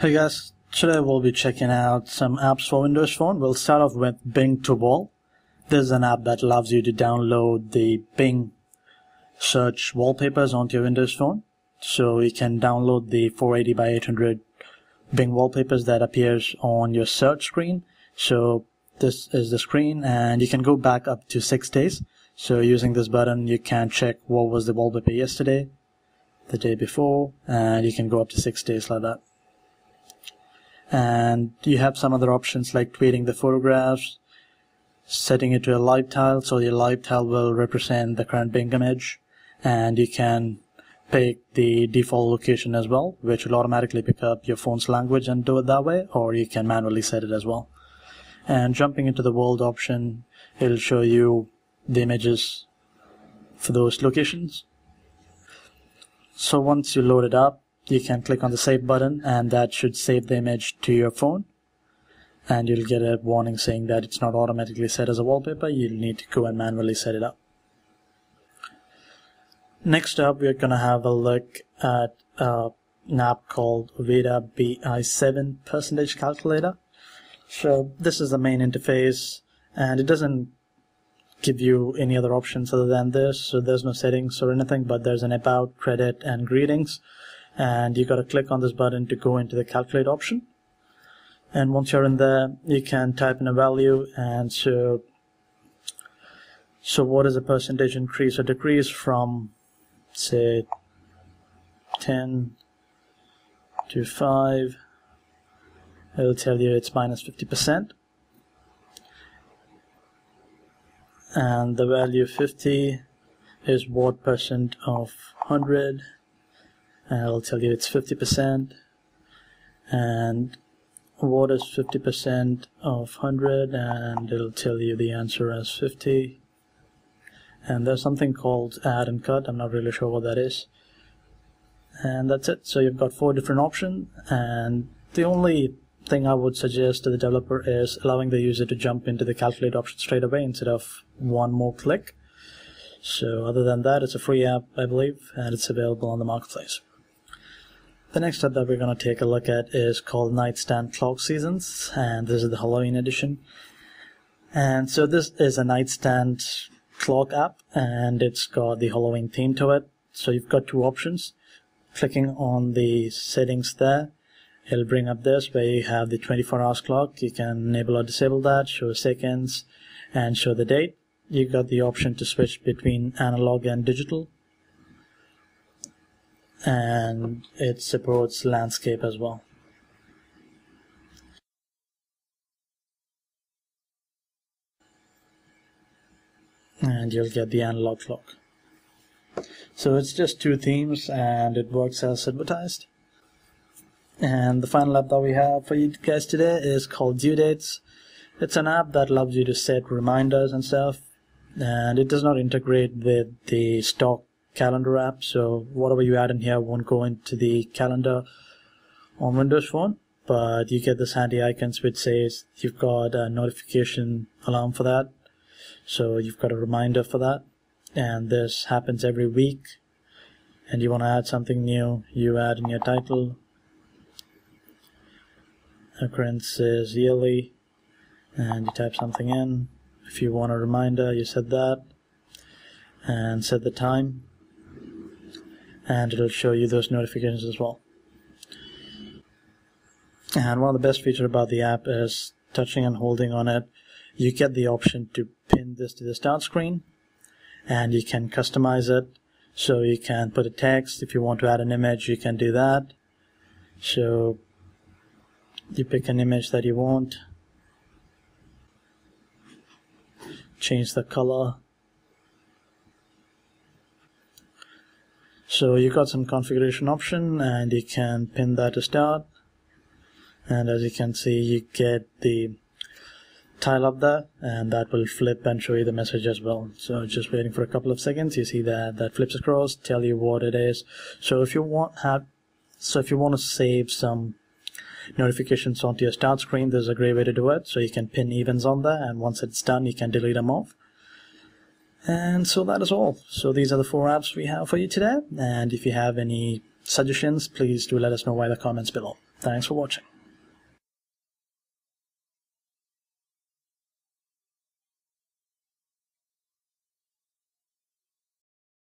Hey guys, today we'll be checking out some apps for Windows Phone. We'll start off with Bing to Wall. This is an app that allows you to download the Bing search wallpapers onto your Windows Phone. So you can download the 480 by 800 Bing wallpapers that appears on your search screen. So this is the screen, and you can go back up to 6 days. So using this button, you can check what was the wallpaper yesterday, the day before, and you can go up to 6 days like that. And you have some other options like tweeting the photographs, setting it to a live tile, so your live tile will represent the current Bing image, and you can pick the default location as well, which will automatically pick up your phone's language and do it that way, or you can manually set it as well. And jumping into the world option, it'll show you the images for those locations. So once you load it up, you can click on the save button, and that should save the image to your phone, and you'll get a warning saying that it's not automatically set as a wallpaper. You'll need to go and manually set it up. Next up, we're going to have a look at an app called Veda BI7% calculator. So this is the main interface, and it doesn't give you any other options other than this. So there's no settings or anything, but there's an about, credit, and greetings. And you got to click on this button to go into the calculate option. And once you're in there, you can type in a value. And so what is the percentage increase or decrease from, say, 10 to 5? It'll tell you it's minus 50%. And the value 50 is what percent of 100. And it'll tell you it's 50%. And what is 50% of 100? And it'll tell you the answer as 50. And there's something called add and cut. I'm not really sure what that is. And that's it. So you've got 4 different options. And the only thing I would suggest to the developer is allowing the user to jump into the calculate option straight away instead of one more click. So other than that, it's a free app, I believe, and it's available on the marketplace. The next app that we're going to take a look at is called Nightstand Clock Seasons, and this is the Halloween edition. And so this is a nightstand clock app, and it's got the Halloween theme to it. So you've got 2 options. Clicking on the settings there, it'll bring up this where you have the 24 hours clock. You can enable or disable that, show seconds, and show the date. You got the option to switch between analog and digital, and it supports landscape as well. And you'll get the analog clock. So it's just 2 themes, and it works as advertised. And the final app that we have for you guys today is called Due Dates. It's an app that allows you to set reminders and stuff, and it does not integrate with the stock calendar app, so whatever you add in here won't go into the calendar on Windows Phone, but you get this handy icons which says you've got a notification alarm for that, so you've got a reminder for that, and this happens every week. And you want to add something new, you add in your title. Occurrence is yearly, and you type something in. If you want a reminder, you set that and set the time, and it'll show you those notifications as well. And one of the best features about the app is touching and holding on it, you get the option to pin this to the start screen, and you can customize it. So you can put a text. If you want to add an image, you can do that. So you pick an image that you want, change the color. So you got some configuration option, and you can pin that to start. And as you can see, you get the tile up there, and that will flip and show you the message as well. So just waiting for a couple of seconds, you see that flips across, tell you what it is. So if you want to save some notifications onto your start screen, there's a great way to do it. So you can pin events on there, and once it's done, you can delete them off. And so that is all. So these are the 4 apps we have for you today, and if you have any suggestions, please do let us know via the comments below. Thanks for watching.